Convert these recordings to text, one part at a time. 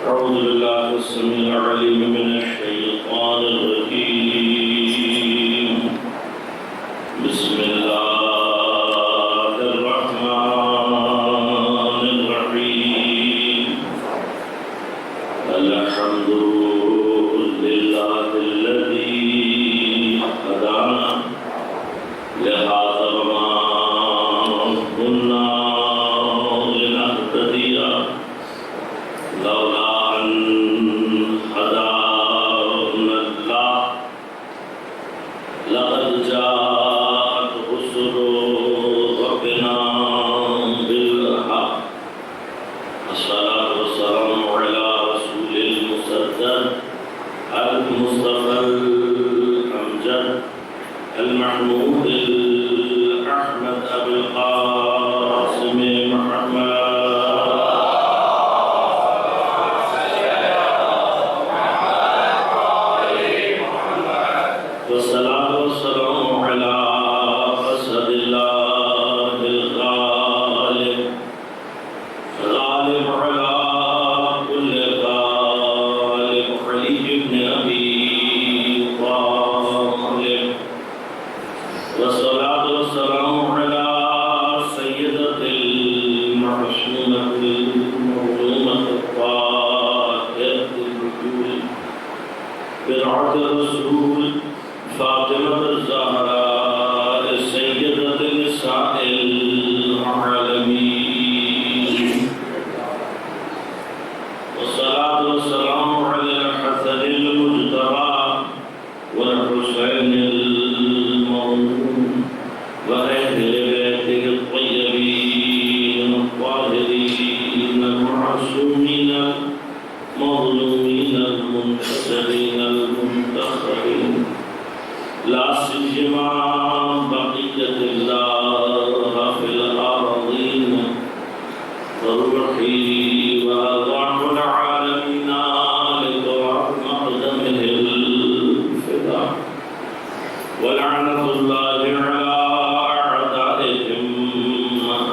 أعوذ بالله السميع العليم من الشيطان الرجيم بسم الله الرحمن الرحيم الحمد لله الذي هدانا لهذا وما كنا لنهتدي لولا أن هدانا الله لقد جاءت رسل ربنا بالحق الصلاة والسلام على رسول المصدق المصطفى الأمجد المحمود الأحمد أبي القاسم محمد والصلاة والسلام على أسد الله الغالب غالب على كل غالب علي بن أبي طالب والصلاة والسلام على سيدة المعصومة المظلومة الطاهرة الرجول برعة الرسول فاطمة الزهراء سيدة نساء العالمين والصلاة والسلام على الحسن المجتبى والحسين المظلوم وأهل بيته الطيبين الطاهرين المعصومين المظلومين المنتصرين المنتصرين لا سيما بقية الله في الأرضين روحي وأضعف العالمين لطرح مقدمه الفداء ولعنة الله على أعدائهم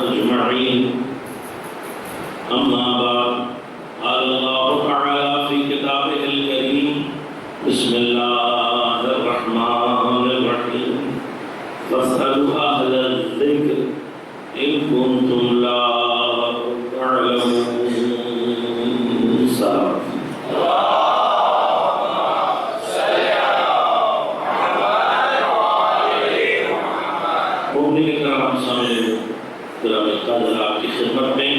أجمعين أما بعد قال الله تعالى في كتابه الكريم بسم الله الرحمن الرحيم فاسألوا أهل الذكر إن كنتم لا تعلمون سلام مؤمنین کرام سامنے کرام قادر آپ کی خدمت میں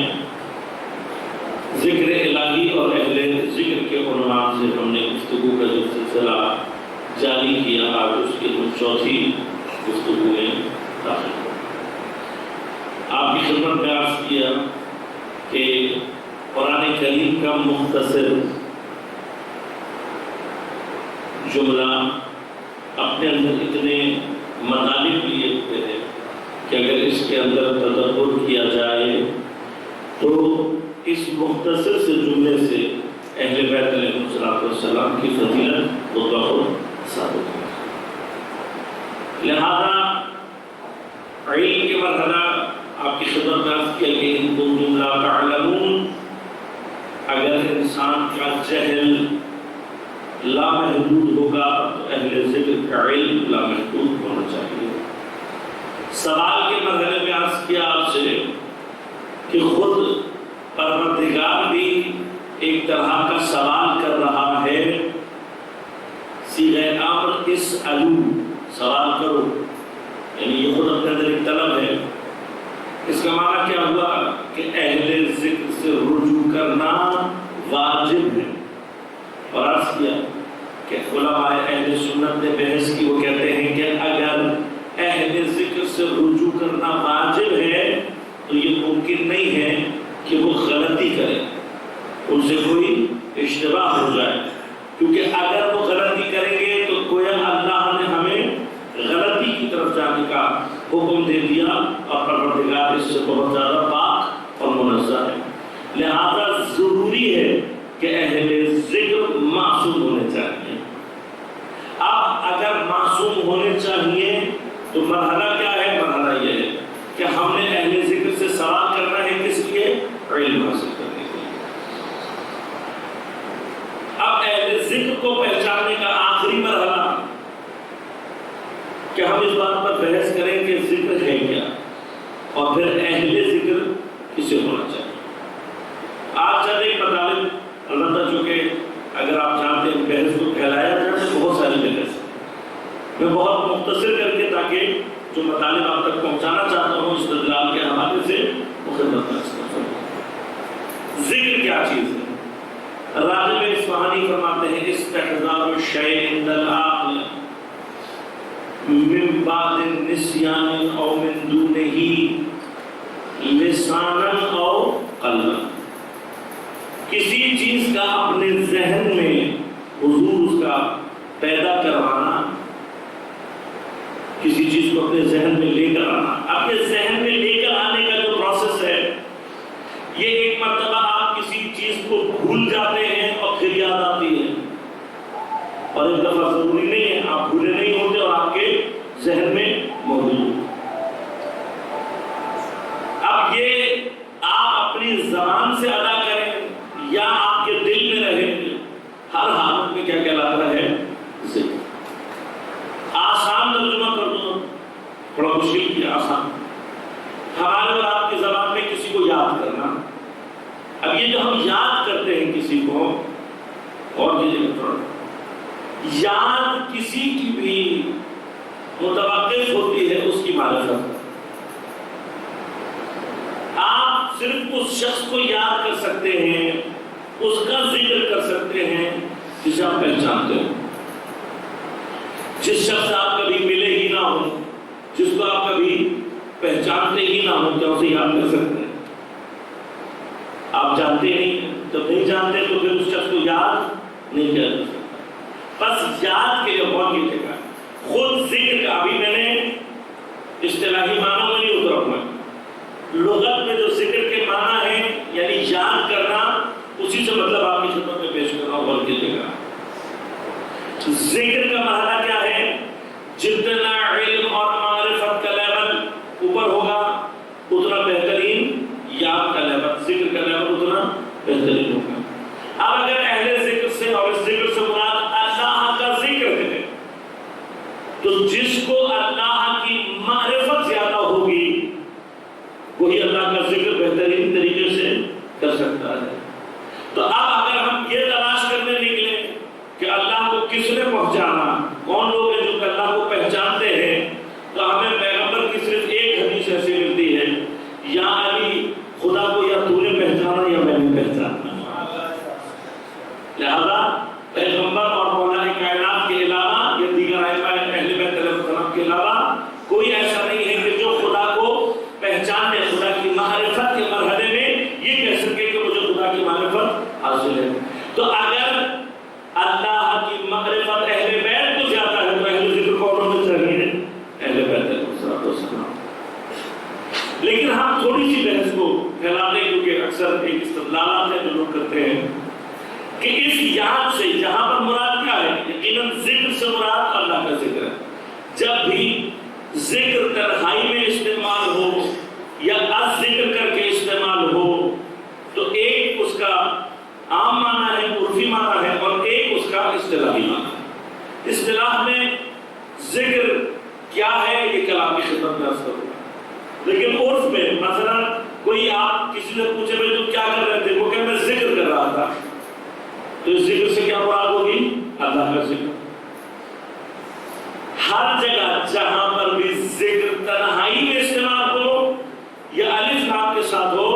ذکر الہی اور اہل ذکر کے عنوان سے ہم نے گفتگو کا جو سلسلہ جاری کیا آج اس کی چوتھی گفتگو میں داخل ہو آپ کی خدمت میں عرض کیا کہ قرآن کریم کا مختصر جملہ اپنے اندر اتنے مطالب لیے ہوتے ہیں کہ اگر اس کے اندر تدبر کیا جائے تو اس مختصر سے جملے سے اہل بیت علیہ السلام کی فضیلت بہت ثابت ہے. لہذا علم کے مرحلہ آپ کی خدمت میں عرض کیا کہ ان کنتم لا تعلمون، اگر انسان کا جہل لامحدود ہوگا تو اہل ذکر کا علم لامحدود ہونا چاہیے. سوال کے مرحلے میں عرض کیا آپ سے کہ خود پروردگار بھی ایک طرح کا سوال کر رہا ہے، صیغہ امر اسألو، سوال کرو، یعنی یہ خود اپنے اندر ایک طلب ہے. اس کا معنی کیا ہوا کہ اہل ذکر سے رجوع کرنا واجب ہے. اور عرض کیا کہ علماء اہل سنت نے بحث کی، وہ کہتے ہیں کہ اگر اہل ذکر سے رجوع کرنا واجب ہے تو یہ ممکن نہیں ہے کہ وہ غلطی کریں، ان سے کوئی اشتباہ ہو جائے، کیونکہ اگر وہ غلطی کریں گے تو گویا اللہ نے ہمیں غلطی کی طرف جانے کا حکم دے دیا، اور پروردگار اس سے بہت زیادہ پاک اور منزہ ہے. لہذا ضروری ہے کہ اہل ذکر معصوم ہونے چاہیے. اب اگر معصوم ہونے چاہیے تو مرحلہ کیا ہے؟ مرحلہ یہ ہے کہ ہم نے اہل ذکر سے سوال کرنا ہے، کس لیے؟ علم حاصل کرنے کے لیے. خود کو پہچاننے کا آخری مرحلہ کہ ہم اس بات پر بحث کریں کہ ذکر ہے کیا اور پھر اہل ذکر کسے ہونا چاہیے۔ آج چند ایک مطالب البتہ چونکہ اگر آپ جانتے ہیں بحث کو پھیلایا جاتا ہے بہت ساری جگہ سے، میں بہت مختصر کر کے تاکہ جو مطالب آپ تک پہنچانا چاہتا ہوں استدلال کے حوالے سے وہ خدمت میں ذکر کیا چیز ہے؟ راغب اصفہانی فرماتے ہیں استحضار الشیء عند العقل من بعد النسیان او من دونہ لسانا او قلبا، کسی چیز کا اپنے ذہن میں حضور اس کا پیدا کروانا، کسی چیز کو اپنے ذہن میں لے کر آنا، اپنے ذہن میں لے کر آنے کا جو پروسیس ہے یہ ایک مرتبہ آپ کسی چیز کو بھول جاتے ہیں اور پھر یاد آتی ہے، اور ایک دفعہ ضروری نہیں ہے آپ بھولے نہیں ہوتے اور آپ کے ذہن میں موجود۔ اب یہ آپ اپنی زبان سے ادا کریں یا آپ کے دل میں رہے، ہر حالت میں کیا کہلاتا ہے؟ ذکر۔ آسان ترجمہ کر دو، بڑا مشکل کیا آسان، ہمارے اور آپ کی زبان میں کسی کو یاد کرنا۔ اب یہ جو ہم یاد کرتے ہیں کسی کو، اور یاد کسی کی بھی متوقف ہوتی ہے اس کی معرفت۔ آپ صرف اس شخص کو یاد کر سکتے ہیں، اس کا ذکر کر سکتے ہیں جسے آپ پہچانتے ہو، جس شخص سے آپ کبھی ملے ہی نہ ہو، جس کو آپ کبھی پہچانتے ہی نہ ہو، کیا اسے یاد کر سکتے ہیں؟ آپ جانتے نہیں، جب نہیں جانتے تو پھر اس شخص کو یاد نہیں کیا جا سکتا۔ بس یاد کے لیے غور کیجیے گا، خود ذکر کا ابھی میں نے اصطلاحی معنوں میں نہیں اترا ہوا، لغت میں جو ذکر کے معنی ہے یعنی یاد کرنا، اسی سے مطلب آپ کی خدمت میں پیش کر رہا ہوں، غور کیجیے گا۔ ذکر کا معنی کیا ہے؟ جتنا علم اور معرفت کا لیول اوپر ہوگا اتنا بہترین یاد کا لیول، ذکر کا لیول اتنا بہترین ہوگا۔ اب اگر اہل ذکر سے اور اس ذکر سے مراد اللہ کا ذکر ہے تو جس کو اللہ کی معرفت زیادہ ہوگی وہی اللہ کا ذکر بہترین طریقے سے کر سکتا ہے۔ تو اب اگر ہم یہ تلاش کرنے نکلے کہ اللہ کو کس نے پہچانا، کون لوگ ہیں جو اللہ کو پہچانتے ہیں، تو ہمیں پیغمبر کی صرف ایک حدیث ایسی ملتی ہے، یا علی خدا کو یا تو نے پہچانا یا میں نے پہچانا۔ لہذا پیغمبر اور مولا کائنات کے علاوہ یا دیگر ائمہ اہل بیت علیہ السلام کے علاوہ کوئی ایسا نہیں ہے کہ جو خدا کو پہچاننے، خدا کی معرفت کے مرحلے میں یہ کہہ سکے کہ مجھے خدا کی معرفت حاصل ہے۔ تو اگر اللہ کی معرفت اہل بیت کو زیادہ ہے تو اہل ذکر کو ہونا چاہیے اہل بیت علیہ السلام۔ لیکن ہم تھوڑی سی بحث کو پھیلاتے ہیں کیونکہ اکثر ایک استدلالات ہیں جو لوگ کرتے ہیں کہ اس یاد سے جہاں پر مراد کیا ہے، یقیناً ذکر سے مراد اللہ کا ذکر ہے۔ جب بھی ذکر تنہائی میں استعمال ہو یا ذکر کر کے استعمال ہو تو ایک اس کا عام معنی ہے، عرفی معنی ہے، اور ایک اس کا اصطلاحی معنی ہے۔ اصطلاح میں ذکر کیا ہے یہ کلام کی خدمت میں عرض کروں گا، لیکن عرف میں مثلا کوئی آپ کسی سے پوچھے بھائی تم کیا کر رہے تھے، وہ کہ میں ذکر کر رہا تھا، تو اس ذکر سے کیا مراد ہوگی؟ اللہ کا ذکر۔ ہر جگہ جہاں پر بھی ذکر تنہائی میں استعمال ہو یا الف لام کے ساتھ ہو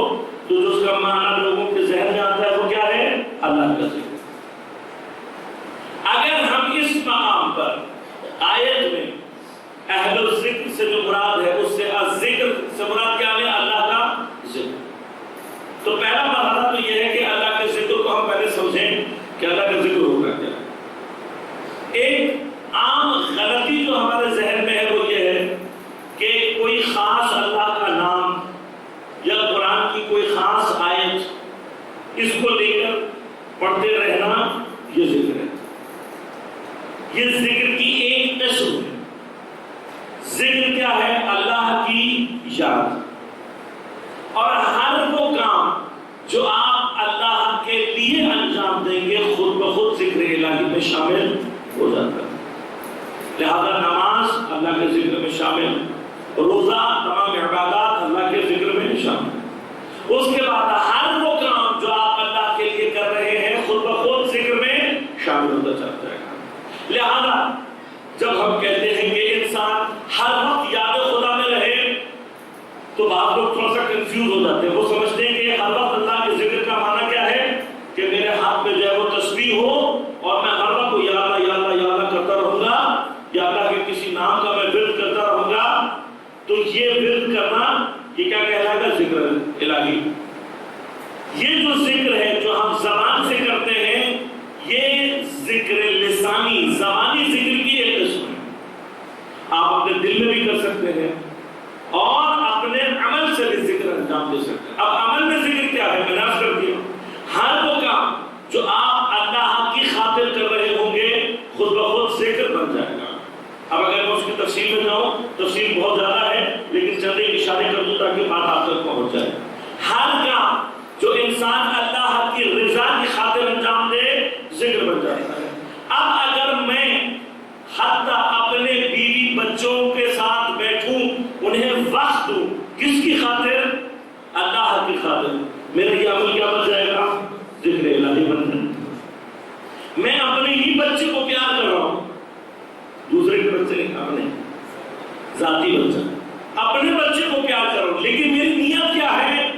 تو جو اس کا معنی لوگوں کے ذہن میں آتا ہے وہ کیا ہے؟ اللہ کا ذکر۔ اگر ہم اس مقام پر آیت میں اہل الذکر سے جو مراد ہے اس سے ذکر سے مراد کیا ہے؟ اللہ کا ذکر۔ تو پہلا مرحلہ تو یہ ہے کہ اللہ کے ذکر کو ہم پہلے سمجھیں کہ اللہ کا ذکر ہوگا کیا۔ ایک عام غلطی جو ہمارے ذہن میں ہے وہ یہ ہے کہ کوئی خاص اللہ کا نام یا قرآن کی کوئی خاص آیت اس کو لے کر پڑھتے رہنا یہ ذکر ہے۔ یہ ذکر کی ایک قسم ہے۔ ذکر کیا ہے؟ اللہ کی یاد، اور ہر وہ کام جو آپ اللہ کے لیے انجام دیں دیں گے خود بخود ذکر الہی میں شامل ہو جاتا ہے۔ لہذا نماز اللہ کے ذکر میں شامل، روزہ تمام عبادات اللہ کے ذکر میں شامل۔ اس کے بعد ہر وہ کام جو آپ اللہ کے لیے کر رہے ہیں خود بخود ذکر میں شامل ہوتا چلتا ہے۔ لہذا جب ہم کہتے ہیں کہ انسان ہر وقت یاد خدا میں رہے تو بعض لوگ تھوڑا سا کنفیوز ہو جاتے ہیں، وہ سمجھتے ہیں کہ ہر وقت اللہ کے ذکر کا معنی کیا ہے کہ میرے ہاتھ میں جو ہے وہ تسبیح ہو اور میں ہر وقت یا اللہ یا اللہ یا اللہ کرتا رہوں گا، یا اللہ کے کسی نام کا میں ورد کرتا رہوں گا۔ تو یہ ورد کرنا یہ کیا کہلائے گا؟ ذکر الہی۔ یہ جو ذکر ہے جو ہم زبان سے کرتے ہیں یہ ذکر لسانی زبانی ذکر کی ایک قسم ہے۔ آپ اپنے دل میں بھی کر سکتے ہیں اور اپنے عمل سے بھی ذکر انجام دے سکتے ہیں۔ اب عمل میں ذکر کیا ہے؟ میں نے عرض کر دیا، ہر وہ کام جو آپ اللہ کی خاطر کر رہے ہوں گے خود بخود ذکر بن جائے گا۔ اب اگر میں اس کی تفصیل میں جاؤں، تفصیل بہت زیادہ ہے لیکن چند ایک اشارے کر دوں تاکہ بات آپ تک پہنچ جائے۔ ہر کام جو انسان اللہ کی رضا کی خاطر انجام دے ذکر بن جاتا ہے۔ اب اگر میں حتی اپنے بیوی بچوں کے ساتھ بیٹھوں، انہیں وقت دوں، کس کی خاطر؟ اللہ کی خاطر، میرا یہ عمل کیا بن جائے گا؟ ذکر الہی بن جائے گا۔ میں اپنے ہی بچے کو پیار کر رہا ہوں، دوسرے کے بچے نہیں، اپنے ذاتی بچہ، اپنے بچے کو پیار کر رہا ہوں، لیکن میری نیت کیا ہے؟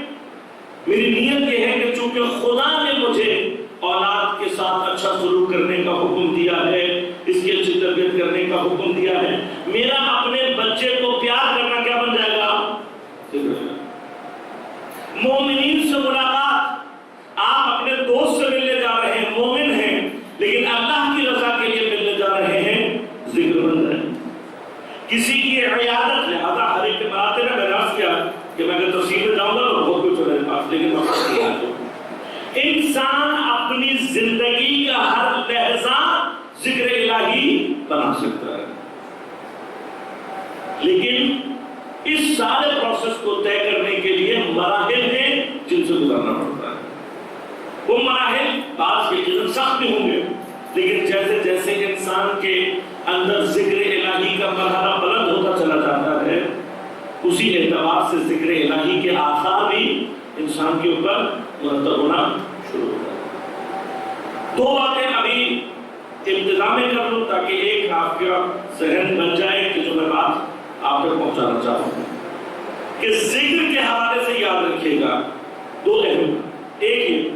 میری نیت یہ ہے کہ چونکہ خدا نے مجھے اولاد کے ساتھ اچھا سلوک کرنے کا حکم دیا ہے، اس کی اچھی تربیت کرنے کا حکم دیا ہے، میرا اپنے بچے کو پیار کرنا کیا بن جائے گا؟ مومنین سے ملاقات، آپ اپنے دوست سے ملنے جا رہے ہیں، مومن ہیں لیکن اللہ کی رضا کے لیے ملنے جا رہے ہیں، ذکر بن جائے۔ کسی کی عیادت، لہذا ہر ایک کے بات ہے نا، میں نے عرض کیا کہ میں اگر تفصیل میں جاؤں گا تو بہت کچھ ہو رہے پاس، لیکن انسان اپنی زندگی کا ہر لحظہ ذکر الہی بنا سکتا ہے، لیکن اس سارے پروسیس کو طے کرنے کے لیے مراحل ہیں جن سے گزرنا پڑتا ہے۔ وہ مراحل بعض کے قسم سخت بھی ہوں گے، لیکن جیسے جیسے انسان کے اندر ذکر الہی کا مرحلہ بلند ہوتا چلا جاتا ہے، اسی اعتبار سے ذکر الہی کے آثار بھی انسان کے اوپر مرتب ہونا شروع ہو جاتا ہے۔ دو باتیں ابھی ابتدا میں کر لوں تاکہ ایک آپ کا ذہن بن جائے کہ جو میں بات آپ تک پہنچانا چاہتا ہوں کہ ذکر کے حوالے سے یاد رکھیے گا دو اہم۔ ایک یہ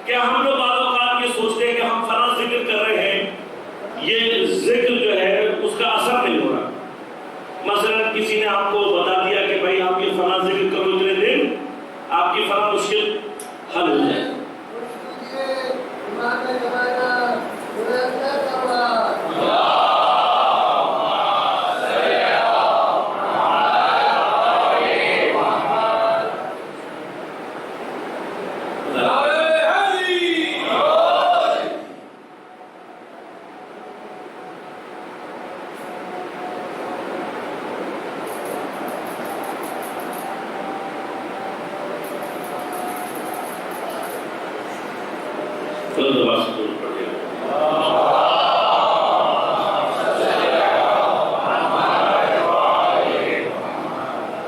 کہ ہم لوگ بعض اوقات یہ سوچتے ہیں کہ ہم فلاں ذکر کر رہے ہیں، یہ ذکر جو ہے اس کا اثر نہیں ہو رہا۔ مثلا کسی نے آپ کو بتا دیا کہ بھائی آپ یہ فلاں ذکر کرو، اتنے دن آپ کی فلاں مشکل حل ہو جائے۔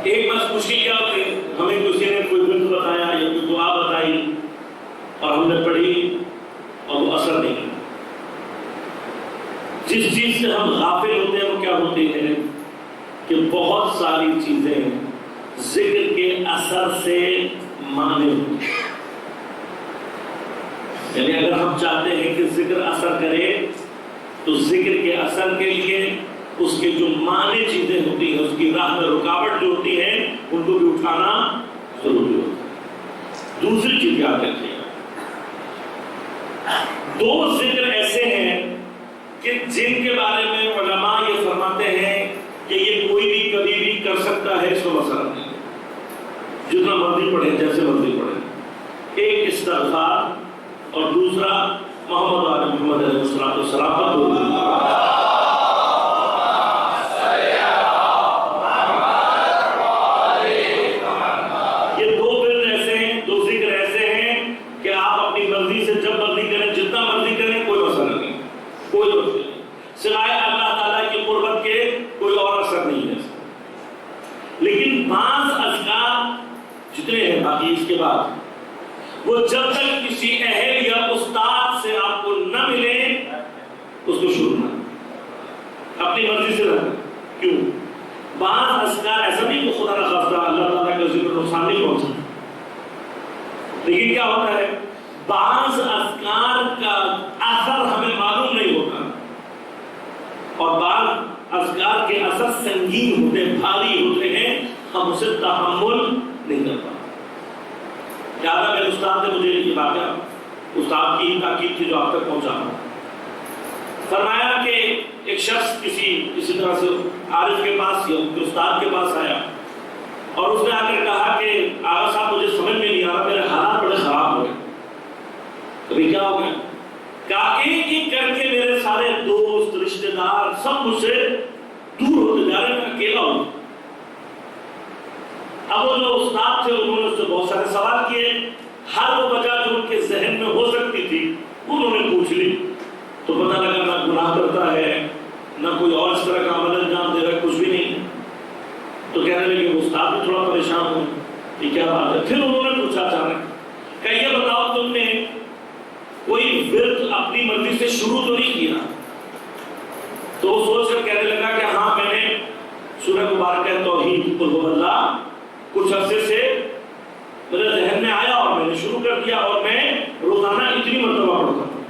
ایک بس مشکل کیا ہوتی ہے، ہمیں کسی نے کوئی بند بتایا یا کوئی دعا بتائی اور ہم نے پڑھی اور وہ اثر نہیں کیا۔ جس چیز سے ہم غافل ہوتے ہیں وہ کیا ہوتی ہے کہ بہت ساری چیزیں ذکر کے اثر سے مانے ہوتی ہیں۔ یعنی اگر ہم چاہتے ہیں کہ ذکر اثر کرے تو ذکر کے اثر کے لیے اس کے جو معنی چیزیں ہوتی ہیں، اس کی راہ میں رکاوٹ جو ہوتی ہے، ان کو بھی اٹھانا ضروری ہوتا ہے۔ دوسری چیز یاد رکھیے گا، دو ذکر ایسے ہیں کہ جن کے بارے میں علماء یہ فرماتے ہیں کہ یہ کوئی بھی کبھی بھی کر سکتا ہے، اس کو مسئلہ نہیں، جتنا مرضی پڑھیں، جیسے مرضی پڑھیں۔ ایک استغفار اور دوسرا محمد آل محمد علیہ السلام پر درود۔ یہ دو ذکر ایسے ہیں کہ آپ اپنی مرضی سے جب مرضی کریں، جتنا یہ بات، وہ جب تک کسی اہل یا استاد سے آپ کو نہ ملے اس کو شروع نہ اپنی مرضی سے رہنا. کیوں؟ بعض اذکار ایسا نہیں کہ خدا نہ خواستہ اللہ تعالیٰ کا ذکر نقصان نہیں پہنچا، لیکن کیا ہوتا ہے بعض اذکار کا اثر ہمیں معلوم نہیں ہوتا، اور بعض اذکار کے اثر سنگین ہوتے ہیں، بھاری ہوتے ہیں، ہم اسے تحمل نہیں کر پاتے. زیادہ میرے استاد نے مجھے یہ واقعہ، استاد کی ہی تاکید تھی جو آپ تک پہنچا، فرمایا کہ ایک شخص کسی طرح سے عارف کے پاس یا استاد کے پاس آیا اور اس نے آ کر کہا کہ آغا صاحب مجھے سمجھ میں نہیں آ رہا، میرے حالات بڑے خراب ہو گئے. کبھی کیا ہو گیا؟ کہا ایک ایک کر کے میرے سارے دوست رشتہ دار سب مجھ سے دور ہوتے جا رہے ہیں، میں اکیلا ہوں. اب وہ جو استاد تھے انہوں نے اس سے بہت سارے سوال کیے، ہر وہ وجہ جو ان کے ذہن میں ہو سکتی تھی انہوں نے پوچھ لی، تو پتہ لگا نہ گناہ کرتا ہے، نہ کوئی اور اس طرح کا عمل انجام دے رہا ہے، کچھ بھی نہیں. تو کہنے لگے وہ استاد بھی تھوڑا پریشان ہو، یہ کیا بات ہے. پھر انہوں نے پوچھا اچانک کہ یہ بتاؤ تم نے کوئی ورد اپنی مرضی سے شروع تو نہیں کیا؟ تو وہ سوچ کر کہنے لگا کہ ہاں میں نے سورہ مبارکہ توحید قل هو اللہ کچھ عرصے سے میرے ذہن میں آیا اور میں نے شروع کر دیا اور میں روزانہ اتنی مرتبہ پڑھتا ہوں.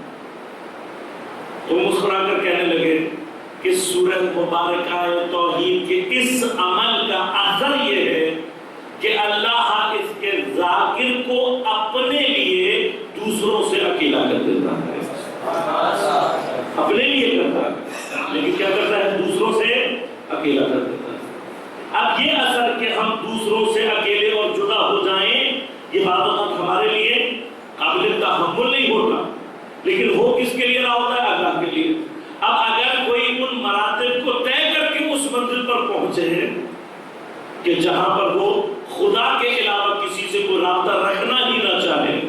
تو مسکرا کر کہنے لگے کہ سورہ مبارکہ توحید کے اس عمل کا اثر یہ ہے کہ اللہ اس کے ذاکر کو اپنے لیے دوسروں سے اکیلا کر دیتا ہے. اپنے لیے کرتا ہے لیکن کیا کرتا ہے؟ دوسروں سے اکیلا کر دیتا ہے. اب یہ اثر کہ ہم دوسروں سے اکیلے اور جدا ہو جائیں، یہ بات ہمارے لیے قابل تحمل نہیں ہوتا، لیکن ہو کس کے لیے رہا ہوتا ہے؟ اللہ کے لیے. اب اگر کوئی ان مراتب کو طے کر کے اس منزل پر پہنچے ہیں کہ جہاں پر وہ خدا کے علاوہ کسی سے کوئی رابطہ رکھنا ہی نہ چاہے،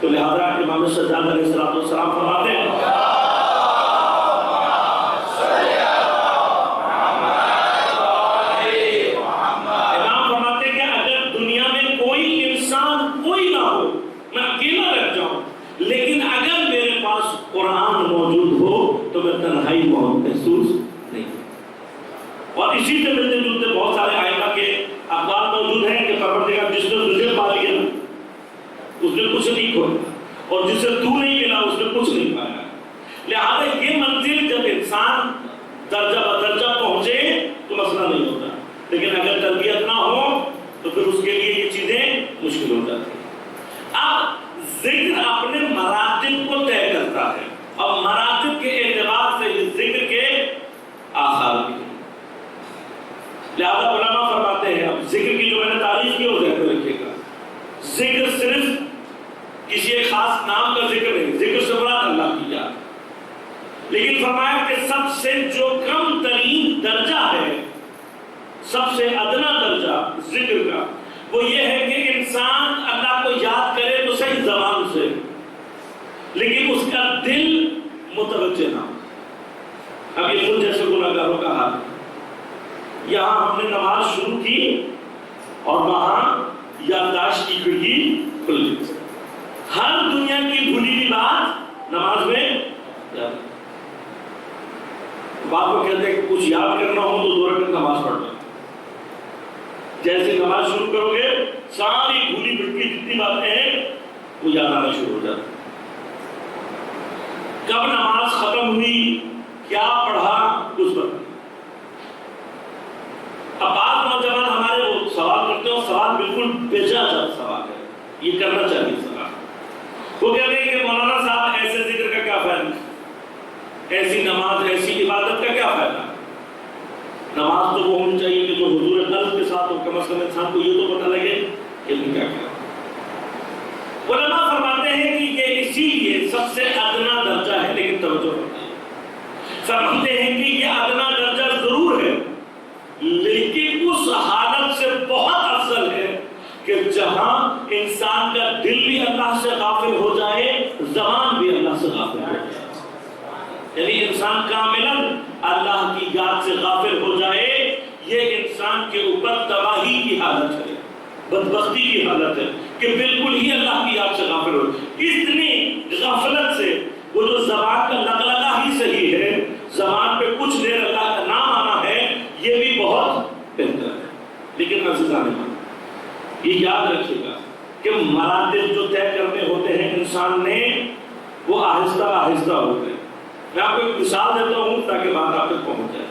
تو لہذا امام سجاد علیہ السلام فرماتے ہیں کہ اگر دنیا میں کوئی انسان کوئی نہ ہو، میں اکیلا رہ جاؤں، لیکن اگر میرے پاس قرآن موجود ہو تو میں تنہائی محسوس نہیں. اور اسی سے ملتے جلتے بہت سارے آئمہ کے اقوال موجود ہیں کہ پروردگار جس نے تجھے پا لیا اس نے کچھ نہیں کھویا، اور جسے تو نہیں ملا اس نے کچھ نہیں پایا. لہذا یہ منزل جب انسان درجہ بدرجہ پہنچے تو مسئلہ نہیں ہوتا، لیکن اگر تربیت نہ ہو تو پھر اس کے لیے یہ چیزیں مشکل ہو جاتی ہیں. اب ذکر اپنے مراتب کو طے کرتا ہے، اور مراتب کے اعتبار سے یہ ذکر کے آخر بھی. لہذا علماء فرماتے ہیں، اب ذکر کی جو میں نے تعریف کی وہ ذہن میں رکھیے گا، ذکر صرف کسی ایک خاص نام کا ذکر نہیں، ذکر سے مراد اللہ کی یاد. لیکن فرمایا کہ سب سے جو کم ترین درجہ ہے، سب سے ادنا درجہ ذکر کا، وہ یہ ہے کہ انسان اللہ کو یاد کرے تو صحیح زبان سے، لیکن اس کا دل متوجہ نہ ہو. اب یہ خود جیسے گناہگاروں کا حال ہے. یہاں ہم نے نماز شروع کی اور وہاں یادداشت کی کھڑکی کھل گئی. ہر دنیا کی بھولی ہوئی بات نماز میں بات کو کہتے ہیں کہ کچھ یاد کرنا ہو تو 2 رکعت نماز پڑھ لو. جیسے نماز شروع کرو گے ساری بھولی بھٹکی جتنی باتیں ہیں وہ یاد آنا شروع ہو جاتی. کب نماز ختم ہوئی، کیا پڑھا، کچھ پتہ. اب بعض نوجوان ہمارے وہ سوال کرتے ہیں، سوال بالکل بجا سوال ہے، یہ کرنا چاہیے سوال. وہ کہتے ہیں کہ مولانا صاحب ایسے ذکر کا کیا فائدہ، ایسی نماز ایسی عبادت کا کیا فائدہ. نماز تو وہ ہونی چاہیے کہ جو حضور قلب کے ساتھ ہو، کم از کم انسان کو یہ تو پتہ لگے کہ میں کیا کیا. علماء فرماتے ہیں کہ یہ اسی لیے سب سے ادنا درجہ ہے، لیکن توجہ فرماتے ہیں کہ یہ ادنا درجہ ضرور ہے، لیکن اس حالت سے بہت افضل ہے کہ جہاں انسان کا دل بھی اللہ سے غافل ہو جائے، زبان بھی اللہ سے غافل ہو جائے. یعنی انسان کاملاً اللہ کی یاد سے غافل ہو جائے. یہ انسان کے اوپر تباہی کی حالت ہے، بدبختی کی حالت ہے. کہ بالکل ہی اللہ کی یاد سے غافل ہو. اتنی غفلت سے وہ جو زبان کا لگلگا ہی صحیح ہے، زبان پہ کچھ دیر اللہ کا نام آنا ہے، یہ بھی بہت بہتر ہے. لیکن عزیزان یہ یاد رکھیے گا کہ مراتب جو طے کرنے ہوتے ہیں انسان نے، وہ آہستہ آہستہ ہوتے ہیں. میں آپ کو ایک مثال دیتا ہوں تاکہ بات آپ تک پہنچ جائے.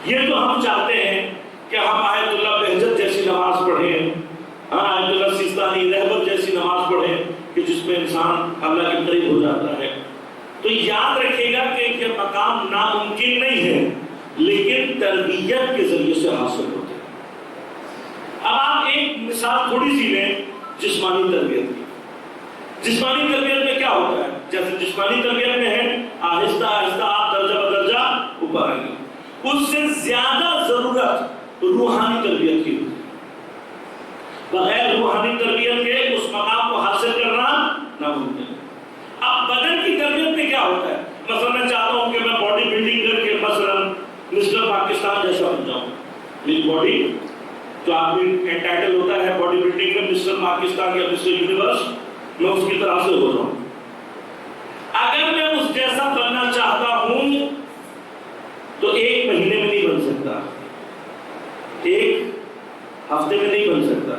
یہ تو ہم چاہتے ہیں کہ ہم آیت اللہ بہجت جیسی نماز پڑھیں، آیت اللہ سیستانی رحمت جیسی نماز پڑھیں کہ جس میں انسان اللہ کے قریب ہو جاتا ہے. تو یاد رکھیے گا کہ یہ مقام ناممکن نہیں ہے، لیکن تربیت کے ذریعے سے حاصل ہوتے ہیں. اب آپ ایک مثال تھوڑی سی لیں جسمانی تربیت کی. جسمانی تربیت میں کیا ہوتا ہے؟ جیسے جسمانی تربیت میں ہے آہستہ آہستہ آپ درجہ بدرجہ اوپر آئیں گے. اس سے زیادہ ضرورت روحانی تربیت کی ہوتی ہے. بغیر روحانی تربیت کے اس مقام کو حاصل کرنا ناممکن ہے. اب بدن کی تربیت میں کیا ہوتا ہے؟ مثلا میں چاہتا ہوں کہ میں باڈی بلڈنگ کر کے مثلا مسٹر پاکستان جیسا بن جاؤں. میری باڈی جو آدمی انٹائٹل ہوتا ہے باڈی بلڈنگ کا مسٹر پاکستان یا مسٹر یونیورس، میں اس کی طرح سے ہو جاؤں. اگر میں اس جیسا بننا چاہتا ہوں تو ایک مہینے میں نہیں بن سکتا، ایک ہفتے میں نہیں بن سکتا.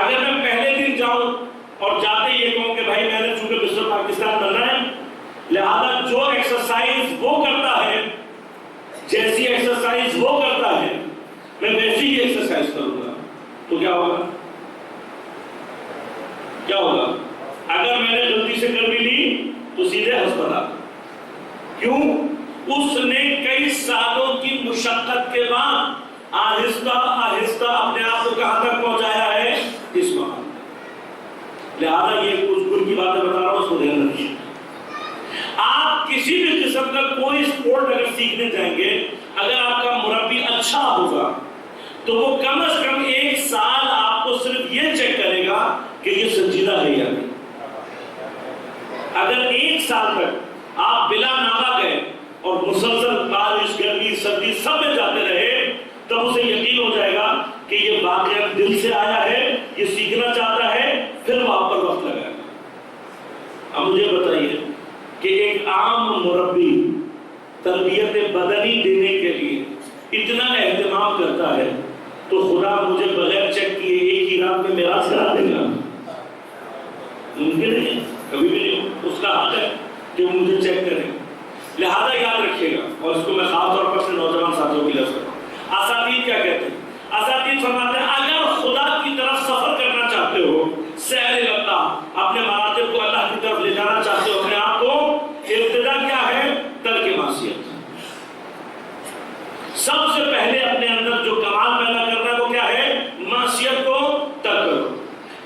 اگر میں پہلے دن جاؤں اور جاتے یہ کہوں کہ بھائی میں نے چونکہ مسٹر پاکستان بننا ہے، لہذا جو ایکسرسائز وہ کرتا ہے، جیسی ایکسرسائز وہ کرتا ہے، میں ویسی ہی ایکسرسائز کروں گا، تو کیا ہوگا؟ کیا ہوگا؟ اگر میں نے غلطی سے کر بھی لی تو سیدھے ہسپتال. کیوں؟ اس نے کئی سالوں کی مشقت کے بعد آہستہ آہستہ اپنے آپ کو کہاں تک پہنچایا ہے؟ اس مقام. لہذا یہ کچھ گن کی باتیں بتا رہا ہوں، اس کو دھیان رکھیے. آپ کسی بھی قسم کا کوئی اسپورٹ اگر سیکھنے جائیں گے، اگر آپ کا مربی اچھا ہوگا تو وہ کم از کم 1 سال آپ کو صرف یہ چیک کرے گا کہ یہ سنجیدہ ہے یا نہیں. اگر 1 سال تک آپ بلا ناغہ گئے اور مسلسل بارش گرمی سردی سب میں جاتے رہے، تب اسے یقین ہو جائے گا کہ یہ واقعہ دل سے آیا ہے، یہ سیکھنا چاہتا ہے، پھر وہاں پر وقت لگائے گا. اب مجھے بتائیے کہ ایک عام مربی تربیت بدنی دینے کے لیے اتنا اہتمام کرتا ہے تو خدا مجھے بغیر چیک کیے ایک ہی رات میں میراث کرا دے گا؟ ممکن نہیں، کبھی بھی نہیں. اس کا حق ہے کہ وہ مجھے چیک کرے. لہذا یاد رکھیے گا، اور اس کو میں خاص طور پر سے نوجوان ساتھیوں کی لفظ کرتا ہوں. اساتید کیا کہتے ہیں؟ اساتید فرماتے ہیں اگر خدا کی طرف سفر کرنا چاہتے ہو، سیر اللہ، اپنے مراتب کو اللہ کی طرف لے جانا چاہتے ہو اپنے آپ کو، ابتدا کیا ہے؟ ترک معصیت. سب سے پہلے اپنے اندر جو کمال پیدا کرنا ہے وہ کیا ہے؟ معصیت کو ترک کرو.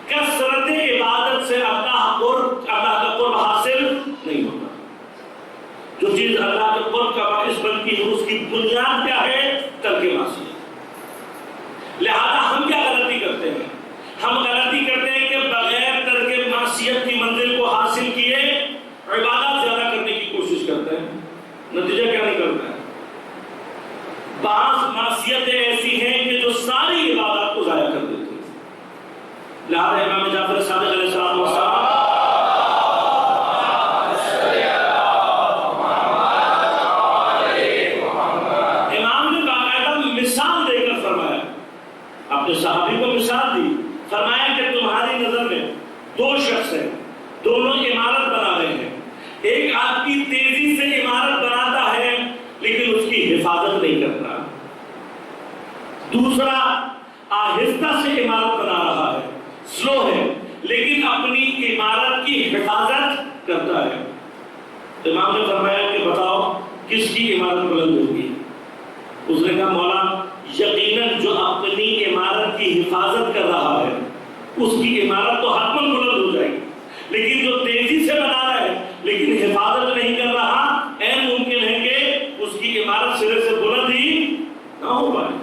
کثرت عبادت سے اللہ کا قرب حاصل نہیں ہوتا. جو چیز اللہ کے قرب کا باعث بنتی ہے اس کی بنیاد کیا ہے؟ ترک معصیت. لہذا ہم کیا غلطی کرتے ہیں؟ ہم غلطی کرتے ہیں کہ بغیر ترک معصیت کی منزل کو حاصل کیے عبادت زیادہ کرنے کی کوشش کرتے ہیں. نتیجہ کیا نکلتا ہے؟ بعض معصیتیں ایسی ہیں کہ جو ساری عبادت کو ضائع کر دیتی ہیں. لہذا امام جعفر صادق علیہ السلام امام نے باقاعدہ مثال دے کر فرمایا، اپنے صحابی کو مثال دی، فرمایا کہ تمہاری نظر میں 2 شخص ہیں، دونوں عمارت بنا رہے ہیں. ایک آدمی تیزی سے عمارت بناتا ہے لیکن اس کی حفاظت نہیں کرتا، دوسرا آہستہ سے عمارت بنا رہا ہے، سلو ہے، لیکن اپنی عمارت کی حفاظت کرتا ہے. امام نے فرمایا کہ بتاؤ کس کی عمارت بلند ہوگی؟ اس نے کہا مولا یقیناً جو اپنی عمارت کی حفاظت کر رہا ہے اس کی عمارت تو حتماً بلند ہو جائے گی، لیکن جو تیزی سے بنا رہا ہے لیکن حفاظت نہیں کر رہا، این ممکن ہے کہ اس کی عمارت سرے سے بلند ہی نہ ہو پائے.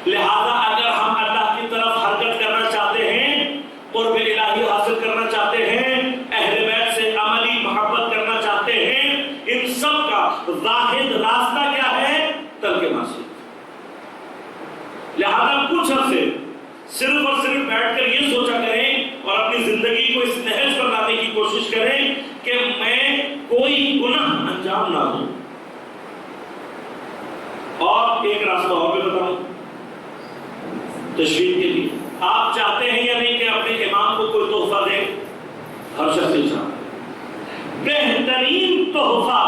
لہذا اگر ہم اللہ کی طرف حرکت کرنا چاہتے ہیں، قرب الہی حاصل کرنا چاہتے ہیں، اہل بیت سے عملی محبت کرنا چاہتے ہیں، ان سب کا واحد راستہ کیا ہے؟ ترک معصیت. لہذا کچھ عرصے صرف اور صرف بیٹھ کر یہ سوچا کریں اور اپنی زندگی کو اس نہج پر لانے کی کوشش کریں کہ میں کوئی گناہ انجام نہ دوں. اور ایک راستہ اور بھی بتاؤں تشویق کے لیے. آپ چاہتے ہیں یا نہیں کہ اپنے امام کو کوئی تحفہ دیں؟ ہر شخص چاہتا ہے. بہترین تحفہ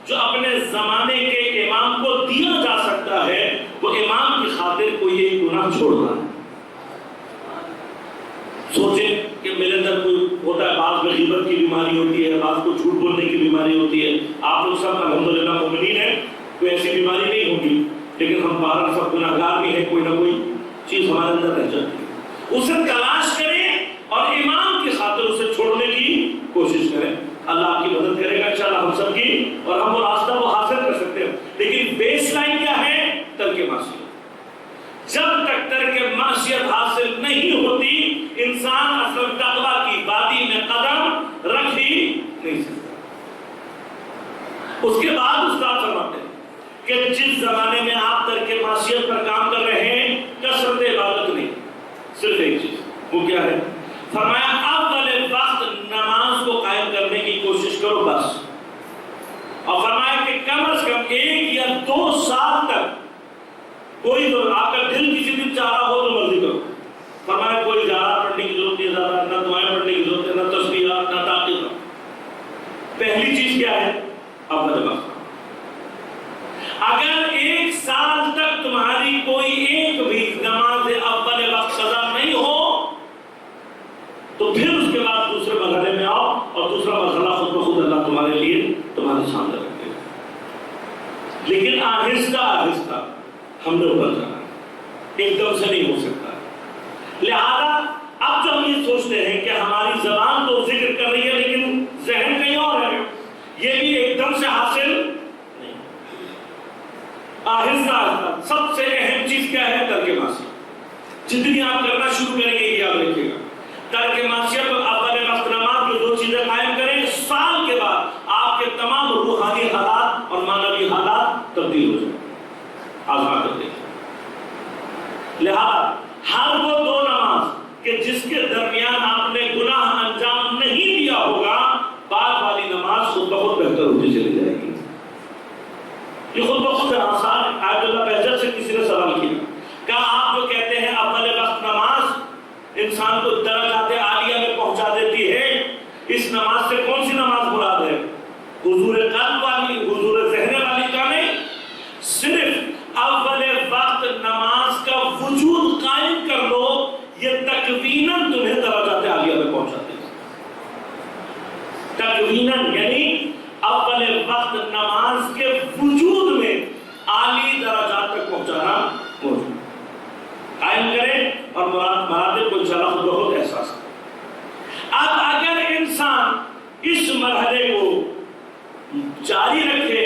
جو اپنے زمانے کے امام کو دیا جا سکتا ہے وہ امام کی خاطر کوئی ایک گناہ چھوڑنا. سوچیں کہ میرے اندر کوئی ہوتا ہے، بعض میں غیبت کی بیماری ہوتی ہے، بعض کو جھوٹ بولنے کی بیماری ہوتی ہے. آپ لوگ سب الحمدللہ مومنین ہیں، کوئی ایسی بیماری نہیں ہوگی، لیکن ہم باہر سب گناہگار بھی ہیں، کوئی نہ کوئی چیز ہمارے اندر رہ جاتی ہے. اسے تلاش کریں اور امام کی خاطر اسے چھوڑنے کی کوشش کریں. اللہ آپ کی مدد کرے گا انشاءاللہ ہم سب کی، اور ہم وہ راستہ وہ حاصل کر سکتے ہیں. لیکن بیس لائن کیا ہے؟ ترک معصیت. جب تک ترک معصیت حاصل نہیں ہوتی انسان اصل تقویٰ کی وادی میں قدم رکھ ہی نہیں سکتا. اس کے بعد استاد فرماتے ہیں کہ جس زمانے میں آپ ترک معصیت پر کام کر رہے ہیں کثرت عبادت نہیں، صرف ایک چیز. وہ کیا ہے؟ فرمایا اول وقت نماز کو قائم کرنے کی کوشش کرو بس. اور فرمایا کہ کم از کم 1 یا 2 سال تک کوئی تو آپ کا دل کسی دن چاہ رہا ہو تو مرضی کرو. فرمایا کوئی جہاد پڑھنے کی ضرورت نہیں، زیادہ نہ دعائیں پڑھنے کی ضرورت ہے، نہ تسبیحات، نہ تعقیب. پہلی چیز کیا ہے؟ اول وقت. اگر 1 سال تک تمہاری کوئی ایک بھی نماز اول وقت قضا نہیں ہو تو پھر اس کے بعد دوسرے مرحلے میں آؤ، اور دوسرا مرحلہ خود بخود اللہ تمہارے لیے تمہارے سامنے رکھے. لیکن آہستہ آہستہ ہم نے اوپر جانا ہے، ایک دم سے نہیں ہو سکتا. لہذا اب جو ہم یہ سوچتے ہیں کہ ہماری زبان تو ذکر کر رہی ہے لیکن ذہن کہیں اور ہے، یہ بھی ایک دم سے حاصل نہیں. آہستہ آہستہ. سب سے اہم چیز کیا ہے؟ ترک معصیت. جتنی آپ کرنا شروع کریں گے یاد رکھیے گا، ترک معصیت اور اول وقت نماز جو 2 چیزیں قائم کریں، سال کے بعد آپ کے تمام روحانی حالات اور معنوی حالات تبدیل ہو جائیں. آزما کر دیکھیں. لہذا ہر وہ 2 نماز کہ جس کے درمیان آپ نے گناہ انجام نہیں دیا ہوگا، بعد والی نماز خود بخود بہتر ہوتی چلی جائے گی. یہ خود بخود آسان ہے. آیت اللہ بہجت سے کسی نے سوال کیا، کہا آپ جو کہتے ہیں اول وقت نماز انسان کو درجات عالیہ میں پہنچا دیتی ہے، اس نماز سے کون سی نماز مراد ہے؟ حضور قلب والی، حضور ذہن والی کا نہیں. صرف اول وقت نماز کا وجود قائم کر لو، یہ تکویناً تمہیں درجات عالیہ میں پہنچاتے ہیں. تکویناً یعنی اول وقت نماز کے وجود میں عالی درجات تک پہنچانا موجود. قائم کریں اور مراتب کو انشاءاللہ خود بخود احساس کریں. اب اگر انسان اس مرحلے کو جاری رکھے،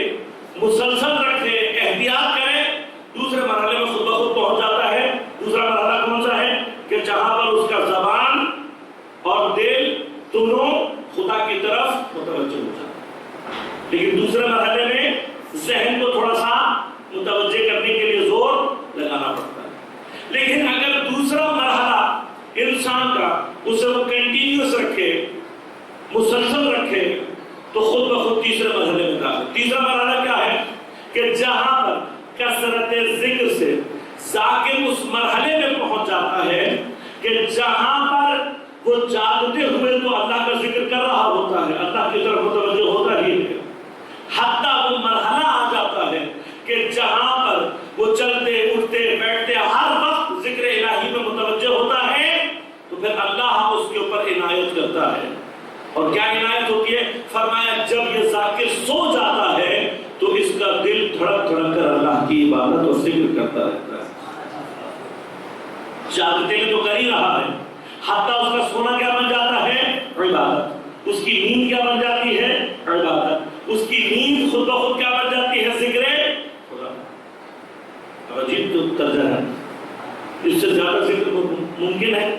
مسلسل رکھے، احتیاط کرے، دوسرے مرحلے میں خود بخود پہنچ جاتا ہے. دوسرا مرحلہ کون سا ہے؟ کہ جہاں پر اس کا زبان اور دل دونوں خدا کی طرف متوجہ ہو جاتا ہے. لیکن دوسرے مرحلے میں ذہن کو تھوڑا سا متوجہ کرنے کے لیے زور لگانا پڑتا ہے. لیکن اگر دوسرا مرحلہ انسان کا اسے وہ کنٹینیوس رکھے، مسلسل رکھے، تو خود بخود تیسرے مرحلے میں داخل. تیسرا مرحلہ کیا ہے؟ کہ جہاں پر کثرت ذکر سے ذاکر اس مرحلے میں پہنچ جاتا ہے کہ جہاں پر وہ جاگتے ہوئے تو اللہ کا ذکر کر رہا ہوتا ہے، اللہ کی طرف متوجہ ہوتا ہی ہے. حتیٰ وہ مرحلہ آ جاتا ہے کہ جہاں پر وہ چلتے اٹھتے بیٹھتے ہر وقت ذکر الہی میں متوجہ ہوتا ہے، تو پھر اللہ اس کے اوپر عنایت کرتا ہے. اور کیا عنایت ہوتی ہے؟ فرمایا جب یہ ذاکر سو جاتا ہے تو اس کا دل دھڑک دھڑک کر اللہ کی عبادت اور ذکر کرتا رہتا ہے. جاگتے تو کر ہی رہا ہے، حتیٰ اس کا سونا کیا بن جاتا ہے؟ عبادت. اس کی نیند کیا بن جاتی ہے؟ عبادت. اس کی نیند خود بخود کیا بن جاتی ہے؟ ذکر خدا. عجیب تو ترجمہ ہے. اس سے زیادہ ذکر ممکن ہے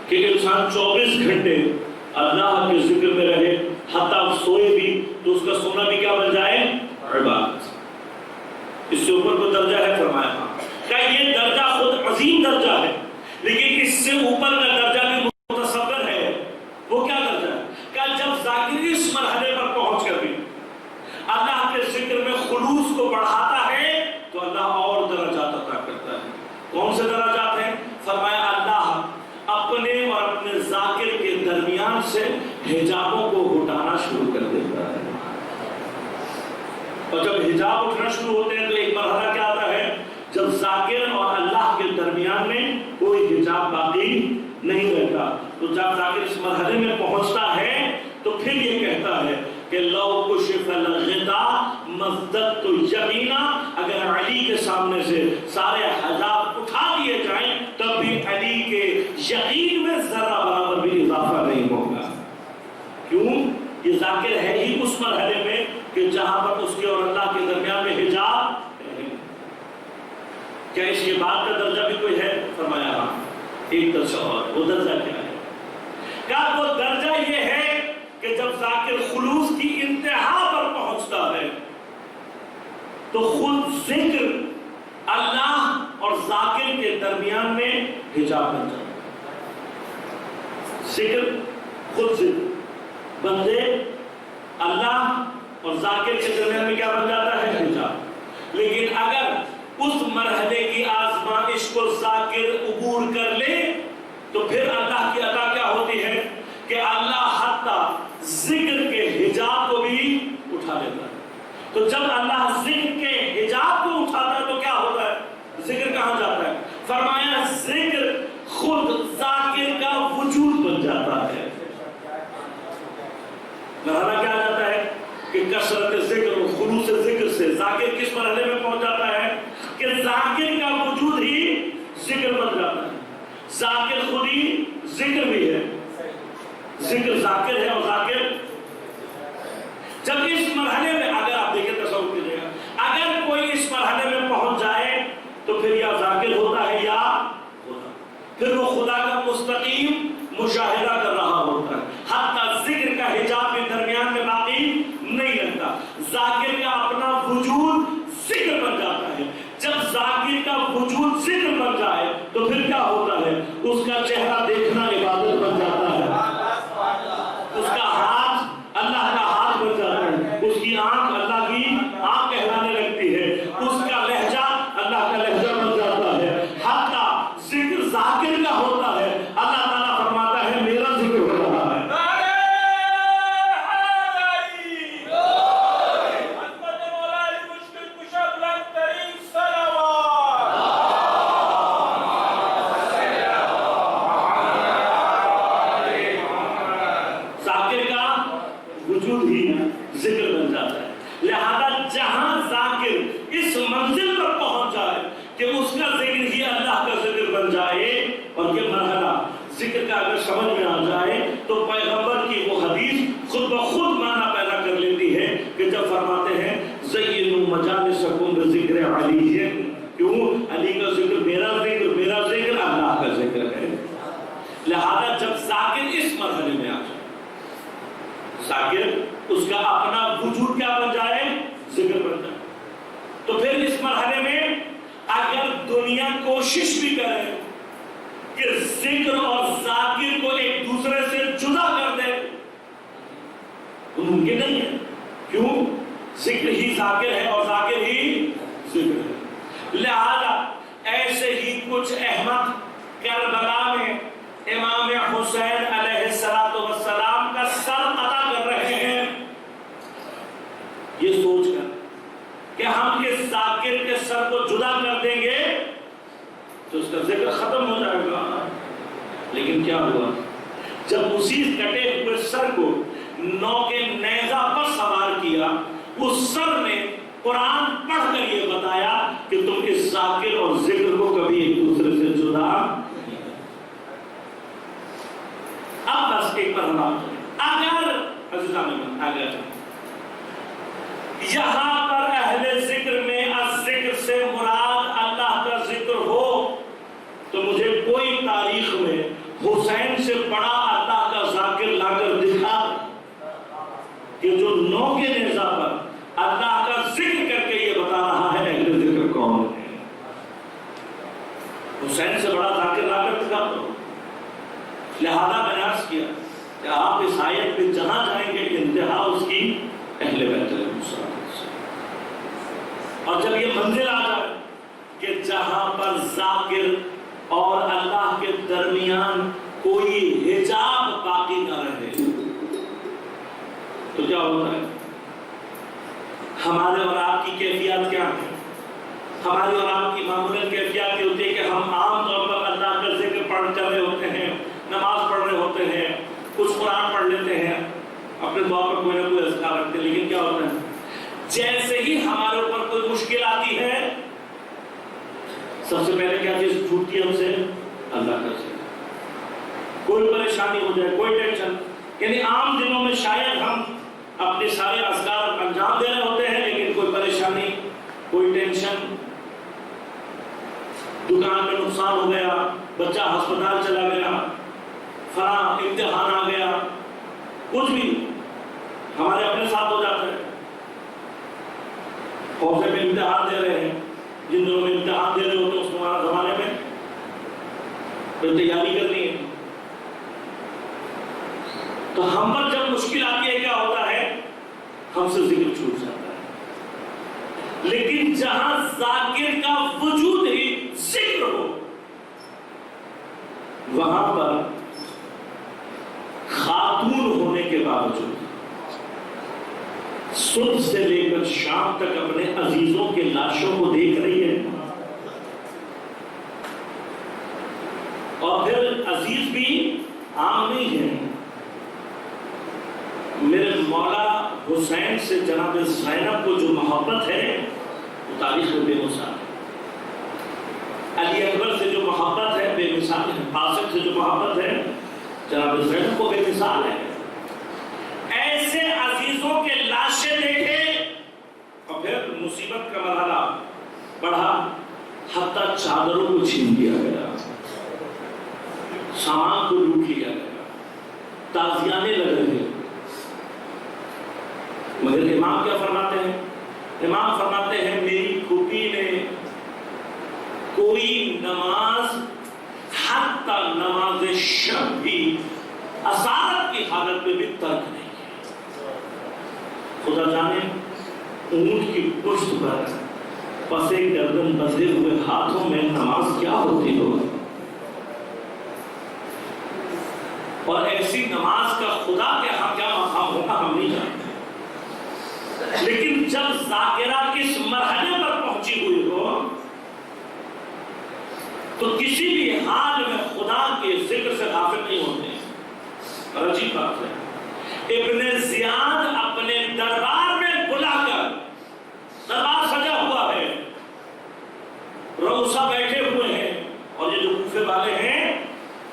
کہ انسان 24 گھنٹے اللہ کے ذکر میں رہے، حتیٰ سوئے بھی تو اس کا سونا بھی کیا بن جائے؟ عبادت. اس سے اوپر کو درجہ ہے. فرمایا کہ یہ درجہ خود عظیم درجہ ہے، لیکن اس سے اس مرحلے پر پہنچ کر بھی اللہ کے ذکر میں خلوص کو بڑھاتا ہے تو اللہ اور درجات عطا کرتا ہے۔ کون سے درجات ہیں؟ فرمایا اللہ اپنے اور اپنے ذاکر کے درمیان سے حجابوں کو ہٹانا شروع کر دیتا ہے، اور جب حجاب اٹھنا شروع ہوتے ہیں تو ایک مرحلہ کیا آتا ہے؟ جب ذاکر اور اللہ کے درمیان میں کوئی حجاب باقی نہیں رہتا، تو جب ذاکر اس مرحلے میں پہنچتا ہے تو پھر یہ کہتا ہے کہ لو کشف الغطاء مزددت یقینا، اگر علی کے سامنے سے سارے حجاب اٹھا دیے جائیں تب بھی علی کے یقین میں ذرہ برابر بھی اضافہ نہیں ہوگا۔ کیوں؟ یہ ذاکر ہے ہی اس مرحلے میں کہ جہاں پر اس کے اور اللہ کے درمیان میں حجاب نہیں۔ کیا اس کے بعد کا درجہ بھی کوئی ہے؟ فرمایا ہاں، ایک درجہ اور۔ وہ درجہ کیا ہے؟ کیا وہ درجہ یہ ہے کہ جب ذاکر خلوص کی انتہا پر پہنچتا ہے تو خود ذکر اللہ اور ذاکر کے درمیان میں حجاب بن جاتا ہے۔ ذکر خود ذکر بندے اللہ اور ذاکر کے درمیان میں کیا بن جاتا ہے؟ حجاب۔ لیکن اگر اس مرحلے کی آزمائش کو ذاکر عبور کر لے تو پھر اللہ کی عطا کیا ہوتی ہے کہ اللہ حتی ذکر کے حجاب کو بھی اٹھا لیتا ہے۔ تو جب اللہ ذکر کے حجاب کو اٹھاتا ہے تو کیا ہوتا ہے؟ ذکر کہاں جاتا ہے؟ فرمایا ذکر خود ذاکر کا وجود بن جاتا ہے۔ مرحلہ کیا جاتا ہے کہ کثرت ذکر اور خلوص ذکر سے ذاکر کس مرحلے میں پہنچ جاتا ہے کہ ذاکر کا وجود ہی ذکر بن جاتا ہے۔ ذاکر خود ہی ذکر بھی ہے، ذکر ذاکر ہے اور ذاکر۔ جب اس مرحلے میں اگر آپ دیکھیں تصور کیجئے گا، اگر کوئی اس مرحلے میں پہنچ جائے تو پھر یا ذاکر ہوتا ہے یا ہوتا، پھر وہ خدا کا مستقیم مشاہدہ کر رہا ہوتا ہے، حتی ذکر کا حجاب بھی درمیان میں باقی نہیں رہتا، ذاکر کا اپنا وجود ذکر بن جاتا ہے۔ جب ذاکر کا وجود ذکر بن جائے تو پھر کیا ہوتا ہے؟ اس کا چہرہ دیکھنا عبادت بن جاتا ہے، اس کا ہاتھ اللہ کا ہاتھ بن جاتا ہے، اس کی آنکھ اللہ کی آنکھ کہلانے لگتی ہے، اس کا لہجہ اللہ کا لہجہ بن جاتا ہے، حتی ذکر ذاکر کا ہوتا ہے۔ اللہ تعالیٰ فرماتا ہے میرا ذکر ہو رہا ہے۔ وجود ہی ذکر بن جاتا ہے۔ لہذا جہاں ذاکر اس منزل پر پہنچ جائے کہ اس کا ذکر ہی اللہ کا ذکر بن جائے، اور یہ مرحلہ ذکر کا اگر سمجھ میں آ جائے تو پیغمبر کی وہ حدیث خود بخود معنی پیدا کر لیتی ہے کہ جب فرماتے ہیں زینوا مجالسکم بذکر علی، کیوں؟ علی کا ذکر میرا ذکر اللہ کا ذکر ہے۔ لہذا جب ذاکر اس مرحلے میں آ جائے، ذاکر اس کا اپنا وجود کیا بن جائے؟ ذکر بن جائے، تو پھر اس مرحلے میں اگر دنیا کوشش بھی کرے کہ ذکر اور ذاکر کو ایک دوسرے سے جدا کر دے تو ممکن نہیں ہے۔ کیوں؟ ذکر ہی ذاکر ہے اور ذاکر ہی ذکر ہے۔ لہذا ایسے ہی کچھ احمد کربلا میں امام حسین علیہ السلام کا سر قطع کر رہے ہیں، یہ سوچ کر کہ ہم اس ذاکر کے سر کو جدا کر دیں گے تو اس کا ذکر ختم ہو جائے گا۔ لیکن کیا ہوا؟ جب اسی کٹے ہوئے سر کو نو کے نیزہ پر سوار کیا، اس سر نے قرآن پڑھ کر یہ بتایا کہ تم اس ذاکر اور ذکر کو کبھی ایک دوسرے سے جدا۔ اب بس ایک مرحلہ، اگر یہاں پر اہل ذکر میں الذکر سے مراد اللہ کا ذکر ہو تو مجھے کوئی تاریخ میں حسین سے بڑا اللہ کا ذاکر لا کر دکھا کہ جو نو کے نیزہ پر اللہ کا ذکر کر کے یہ بتا رہا ہے اہل ذکر کون ہے۔ حسین سے بڑا ذاکر لا کر دکھا دو۔ لہذا میں نے عرض کیا کہ آپ اس آیت میں جہاں جائیں گے انتہا کیا ہوتا ہے؟ ہمارے اور آپ کی کیفیات کیا ہے؟ ہماری اور آپ کی معمولاً کیفیات یہ ہوتی ہے کہ ہم عام طور پر اللہ کا ذکر پڑھ کر رہے ہوتے ہیں، نماز پڑھ رہے ہوتے ہیں، کچھ قرآن پڑھ لیتے ہیں، اپنے دعا پر کوئی نہ کوئی اذکار رکھتے ہیں، لیکن کیا ہوتا ہے جیسے ہی ہمارے اوپر کوئی مشکل آتی ہے سب سے پہلے کیا چیز چھوٹتی ہے ہم سے؟ اللہ کا ذکر۔ کوئی پریشانی ہو جائے، کوئی ٹینشن، یعنی عام دنوں میں شاید ہم اپنے سارے اذکار انجام دے رہے ہوتے ہیں، لیکن کوئی پریشانی، کوئی ٹینشن، دکان میں نقصان ہو گیا، بچہ ہسپتال چلا گیا، فلاں امتحان آ گیا، کچھ بھی ہمارے اپنے ساتھ ہو جاتا ہے۔ اور جب امتحان دے رہے ہیں، جن دنوں میں امتحان دے رہے ہوتے ہیں اس زمانے میں کوئی تیاری کرنی ہے، تو ہم پر جب مشکل آتی ہے کیا ہوتا ہے؟ ہم سے ذکر چھوٹ جاتا ہے۔ لیکن جہاں ذاکر کا وجود ہی ذکر ہو، وہاں پر خاتون ہونے کے باوجود صبح سے لے کر شام تک اپنے عزیزوں کے لاشوں کو دیکھ رہی ہے، اور پھر عزیز بھی عام نہیں ہے۔ میرے مولا حسین سے جناب زینب کو جو محبت ہے وہ تاریخ میں بے مثال ہے۔ علی اکبر سے جو محبت ہے بے مثال ہے، قاسم سے جو محبت ہے جناب زینب کو بے مثال ہے۔ ایسے عزیزوں کے لاشیں دیکھے اور پھر مصیبت کا مرحلہ بڑھا، حتیٰ چادروں کو چھین لیا گیا، سامان کو لوٹ لیا گیا، تازیانے لگ رہے۔ مگر امام کیا فرماتے ہیں؟ امام فرماتے ہیں میری پھوپھی نے کوئی نماز حتی نماز شب بھی اسارت کی حالت میں بھی ترک نہیں کی۔ خدا جانے اونٹ کی پشت پر پسے گردن بندھے ہوئے ہاتھوں میں نماز کیا ہوتی ہوگی، اور ایسی نماز کا خدا کے ہاں کیا مقام ہوگا ہم نہیں جانتے۔ لیکن جب ذاکرہ کس مرحلے پر پہنچی ہوئی ہو تو کسی بھی حال میں خدا کے ذکر سے غافل نہیں ہوتے۔ اور عجیب بات ہے، ابن زیاد اپنے دربار میں بلا کر، دربار سجا ہوا ہے، رؤسا بیٹھے ہوئے ہیں، اور یہ جو کوفے والے ہیں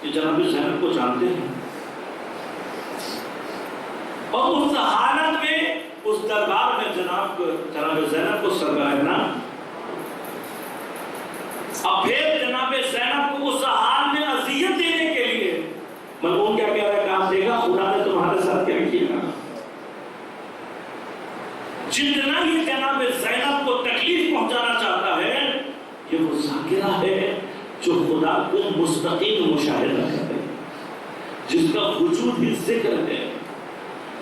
یہ جناب زینب کو جانتے ہیں، اور اس حالت میں اس دربار میں جناب زینب کو سرگاہنا، اب پھر جناب زینب کو اس حال میں اذیت دینے کے لیے ملعون کیا کہہ رہا ہے؟ کہا دے گا خدا نے تمہارے ساتھ کیا کیا۔ جتنا ہی جناب زینب کو تکلیف پہنچانا چاہتا ہے کہ وہ ذاکرہ ہے جو خدا کو مستقیم مشاہدہ کرے، جس کا وجود ہی ذکر ہے۔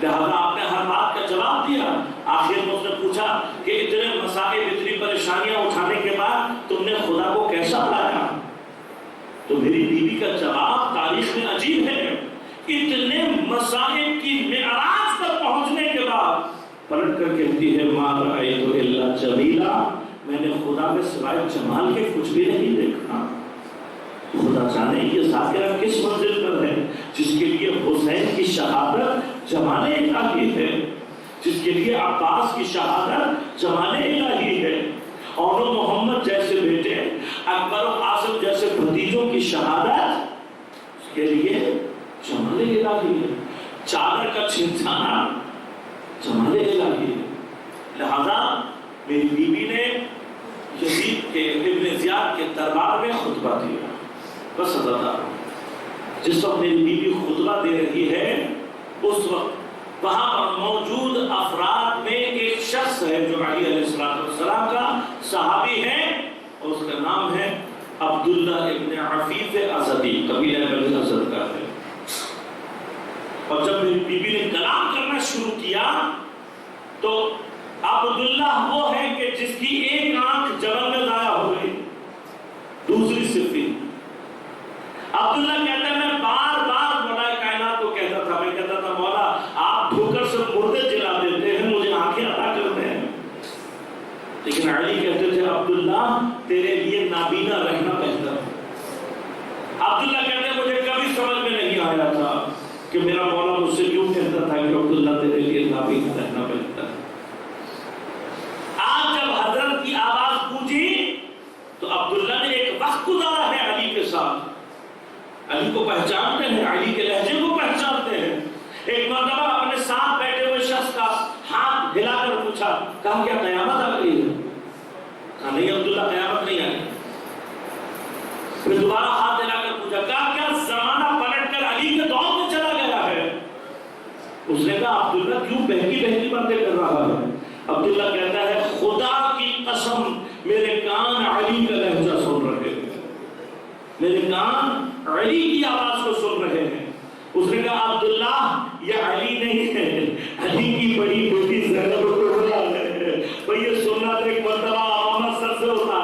لہذا آپ نے ہر بات کا جواب دیا۔ آخر میں اس نے پوچھا کہ اتنے مسائل، اتنی پریشانیاں اٹھانے کے بعد تم نے خدا کو کیسا پایا؟ تو میری بیوی کا جواب تاریخ میں عجیب ہے۔ اتنے مسائل کی معراج پر پہنچنے کے بعد پلٹ کر کہتی ہے ما رأیت الا جمیلا، میں نے خدا میں سوائے جمال کے کچھ بھی نہیں دیکھا۔ خدا جانے یہ ذاکرہ کس منزل پر ہے جس کے لیے حسین کی شہادت جمال الہی ہے، جس کے لیے عباس کی شہادت جمال الہی ہے، اور محمد جیسے بیٹے، اکبر و قاسم جیسے بھتیجوں کی شہادت اس کے لیے جمال الہی ہے، چادر کا چھنچھانا جمال الہی ہے۔ لہذا میری بیوی نے یزید کے ابن زیاد کے دربار میں خطبہ دیا۔ بس جس وقت میری بیوی خطبہ دے رہی ہے اس وقت وہاں پر موجود افراد میں ایک شخص ہے جو علی علیہ السلام کا صحابی ہے، اور اس کا نام ہے عبداللہ ابن عفیف ازدی، قبیلہ بنی ازد کا ہے۔ اور جب میری بیوی نے کلام کرنا شروع کیا تو عبداللہ وہ ہے کہ جس کی ایک آنکھ جبل میں ضائع ہو گئی، دوسری صفی۔ عبداللہ کہتا ہے میں بار بار مولا کائنات کو کہتا تھا، میں کہتا تھا مولا آپ ٹھوکر سے مردے جلا عبداللہ تیرے لیے نابینا رہنا بہتر ہے۔ عبداللہ کہتے ہیں مجھے کبھی سمجھ میں نہیں آیا تھا کہ میرا مولا مجھ سے کیوں کہتا تھا کہ عبداللہ تیرے لیے نابینا رہنا بہتر ہے۔ آج جب حضرت کی آواز گونجی تو عبداللہ نے ایک وقت گزارا ہے علی کے ساتھ، علی کو پہچانتے ہیں، علی کے لہجے کو پہچانتے ہیں۔ ایک مرتبہ اپنے ساتھ بیٹھے ہوئے شخص کا ہاتھ ہلا کر پوچھا، کہا کیا قیامت آ گئی ہے؟ کہا نہیں عبداللہ قیامت نہیں آئی۔ پھر دوبارہ ہاتھ ہلا کر پوچھا، کہا کیا زمانہ پلٹ کر علی کے دور میں چلا گیا ہے؟ اس نے کہا عبداللہ کیوں بہکی بہکی باتیں کر رہا ہے؟ عبداللہ کہتا ہے خدا کی قسم میرے کان علی کا لہجہ سن رہے ہیں، میرے کان علی کی آواز کو سن رہے ہیں۔ اس نے کہا عبداللہ یہ علی نہیں ہے، علی کی بڑی بیٹی زینب کو ہے۔ وہ یہ سننا ایک مرتبہ محمد سر سے ہوتا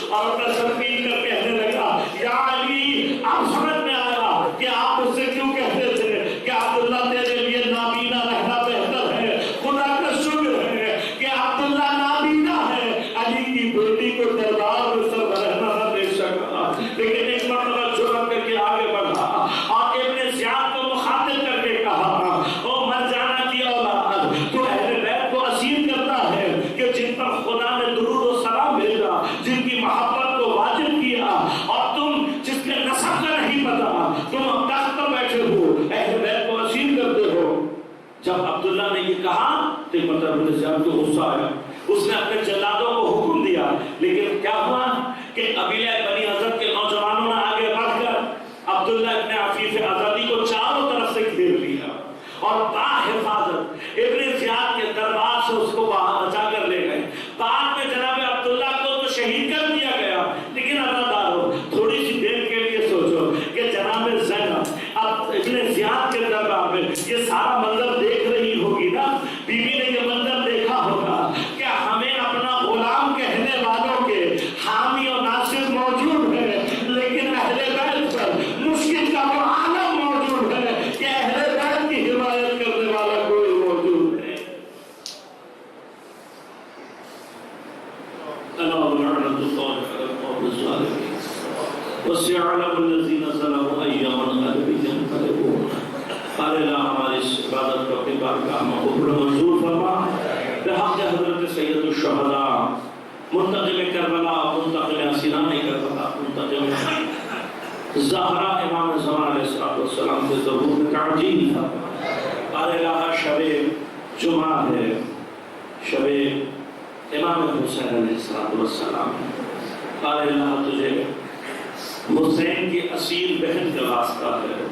اور اپنا تربیت کر کہنے لگا، یا علی آپ سمجھ میں آیا کہ آپ اس سے کیوں کہتے تھے کہ عبداللہ تیرے لیے نابینا رہنا بہتر ہے۔ خدا کا شکر ہے کہ عبداللہ نابینا ہے، علی کی بیٹی کو دربار میں سر رہنا نہ دے سکا، لیکن ایک مرتبہ جرأت کر کے آگے بڑھا اور ابن زیاد کو مخاطب کر کے کہا، او مرجانہ کی اولاد، تو اہل بیت کو اسیر کرتا ہے کہ جن پر خدا نے درود و سلام بھیجا، جن کی محبت کو واجب کیا، اور تم جس کے نسب کا نہیں پتا تم تخت پر بیٹھے ہو، اہل بیت کو اسیر کرتے ہو۔ جب عبداللہ نے یہ کہا تو مطلب ابن زیاد کو غصہ آیا، اس نے اپنے جلادوں کو حکم دیا، لیکن کیا ہوا کہ قبیلہ بنی حضرت کے نوجوانوں نے آگے بڑھ کر عبداللہ ابن عفیف آزادی کو چاروں طرف سے گھیر لیا اور باحفاظت ابن زیاد کے دربار سے اس کو باہر بچا کر لے گئے۔ بعد میں جناب عبداللہ کو تو شہید کر دیا گیا، لیکن عزادارو تھوڑی سی دیر کے لیے سوچو کہ جناب زینب اب ابن زیاد کے دربار میں یہ سارا منظر دیکھ رہی ہوگی نا، بیوی نے یہ منظر دیکھا ہوگا کہ ہمیں اپنا غلام کہنے والوں کے حامی و ناصر موجود ہے، لیکن اہل بیت پر مشکل کا وہ عالم موجود ہے کہ اہل بیت کی حمایت کرنے والا کوئی موجود ہے۔ الا لعنۃ اللہ علی القوم الظالمین وسيعلم الذين ظلموا اي منقلب ينقلبون۔ قال اللہ ہماری اس عبادت کو اپنی بارگاہ میں قبول و منظور فرما، بحق حضرت سید الشہداء منتقم کربلا، منتقم سنان کربلا، منتقم زہرا امام زمان علیہ السلام کے ظہور میں تعجیل فرما۔ قال اللہ شب جمعہ ہے، شب امام حسین علیہ السلام ہے۔ قال اللہ تجھے حسین کی اصیل بہن کا واسطہ ہے،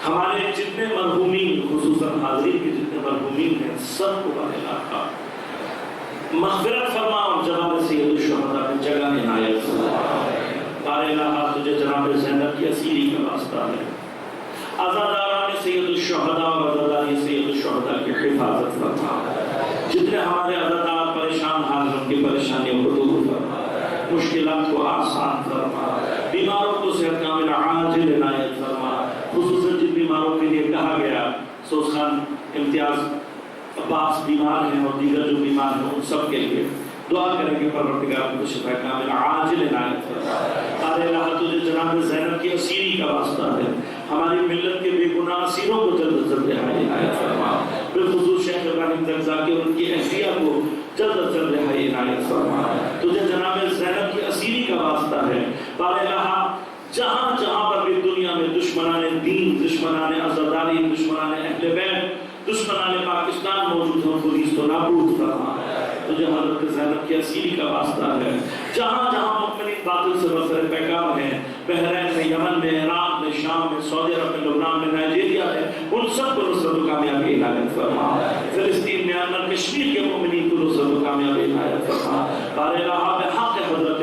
ہمارے جتنے مرحومین خصوصاً حاضرین کے جتنے مرحومین ہیں سب کو اللہ مغفرت فرما اور جناب سید الشہداء میں جگہ عنایت فرما۔ قال اللہ تجھے جناب زینب کی اسیری کا واسطہ ہے، عزاداران سید الشہداء اور عزاداری سید الشہداء کی حفاظت فرما، جتنے ہمارے عزادار پریشان حال ان کی پریشانیوں کو دور فرما، مشکلات کو آسان فرما، بیماروں کو صحت کامل عاجل عنایت فرما، خصوصاً جن بیماروں کے لیے کہا گیا، سوز خان امتیاز عباس بیمار ہیں اور دیگر جو بیمار ہیں ان سب کے لیے دعا کریں گے پروردگار کو شفا کامل عاجل عنایت فرما۔ قال اللہ تجھے جناب زینب کی اسیری کا واسطہ ہے، ہماری ملت کے بے گناہ اسیروں کو جلد از جلد رہائی عنایت فرما، بالخصوص شیخ ابراہیم ترزاکی اور ان کی اہلیہ کو جلد از جلد رہائی عنایت فرما۔ تجھے جناب زینب کی اسیری کا واسطہ ہے، قال اللہ جہاں جہاں پر بھی دنیا میں دشمنان دین، دشمنان عزاداری، دشمنان اہل بیت، دشمنان پاکستان موجود ہوں پولیس و نابود فرما۔ تجھے حضرت زینب کی اسیری کا واسطہ ہے، جہاں جہاں مؤمنین باطل سے بسر پیغام ہیں، بحرین میں، یمن میں، عراق میں، شام میں، سعودی عرب میں، لبنان میں، نائجیریا میں، ان سب کو نصرت و کامیابی عنایت فرما۔ فلسطین میں، میانمار، کشمیر کے مؤمنین کو نصرت و کامیابی عنایت فرما۔ قال اللہ بحق حضرت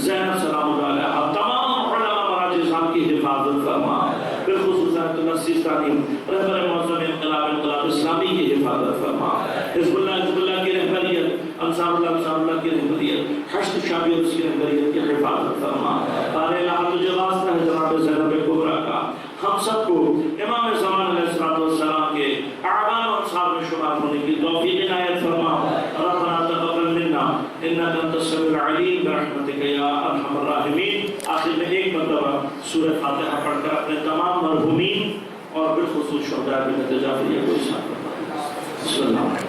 زینب سلام اللہ علیہ تمام علماء مراجع صاحب کی حفاظت فرما، بالخصوص آیت اللہ سیستانی رہبر معظم انقلاب اسلامی کی حفاظت فرما، حزب اللہ کی رہبریت، انصار اللہ کی رہبریت، حشد شعبی اور اس کی رہبریت کی حفاظت فرما۔ قال اللہ تجھے واسطہ ہے جناب زینب کبریٰ کا، ہم سب کو امام زمان علیہ السلام کے اعوان و انصار میں شمار ہونے کی توفیق عنایت فرما۔ ربنا تقبل منا انک انت السمیع بالخصوص شہداء ملت جعفریہ کو ارشاد فرمائیں۔ صلی اللہ علیہ وسلم۔